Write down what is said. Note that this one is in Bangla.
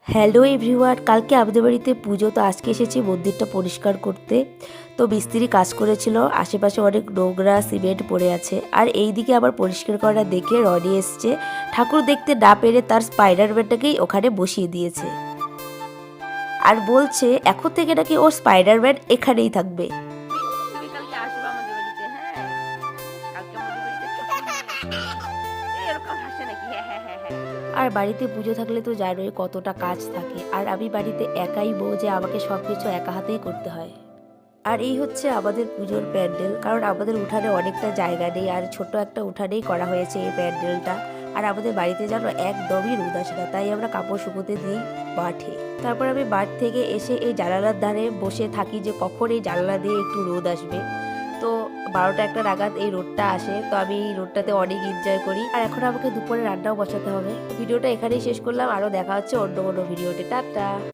হ্যালো এভরিওয়ান, কালকে আমাদের বাড়িতে পুজো, তো আজকে এসেছি মন্দিরটা পরিষ্কার করতে। তো মিস্ত্রি কাজ করেছিল, আশেপাশে অনেক নোংরা সিমেন্ট পড়ে আছে। আর এই দিকে আবার পরিষ্কার করা দেখে রনি এসছে, ঠাকুর দেখতে না পেরে তার স্পাইডারম্যানটাকেই ওখানে বসিয়ে দিয়েছে। আর বলছে এখন থেকে নাকি ওর স্পাইডারম্যান এখানেই থাকবে। তুমি কালকে আসবে আমাদের বাড়িতে। হ্যাঁ, কালকে আমাদের বাড়িতে ছুটি নিয়ে এসো। এরকম হাসে নাকি? হ্যাঁ হ্যাঁ হ্যাঁ হ্যাঁ। আর বাড়িতে পুজো থাকলে তো জানোই কতটা কাজ থাকে, আর আমি বাড়িতে একাই বউ যে আমাকে সব কিছু একা হাতেই করতে হয়। আর এই হচ্ছে আমাদের পুজোর প্যান্ডেল, কারণ আমাদের উঠানে অনেকটা জায়গা নেই, আর ছোট একটা উঠানেই করা হয়েছে এই প্যান্ডেলটা। আর আমাদের বাড়িতে যেন একদমই রোদ আসে না, তাই আমরা কাপড় শুকোতে দিই মাঠে। তারপর আমি মাঠ থেকে এসে এই জানালার ধারে বসে থাকি যে কখন এই জানালা দিয়ে একটু রোদ আসবে। তো 12টা-1টা নাগাদ এই রোদটা আসে, তো আমি এই রোদটাতে অনেক এনজয় করি। আর এখন আমাকে দুপুরে রান্নাও বসাতে হবে। ভিডিওটা এখানেই শেষ করলাম, আরও দেখা হচ্ছে অন্য কোনো ভিডিওতে। টাটা।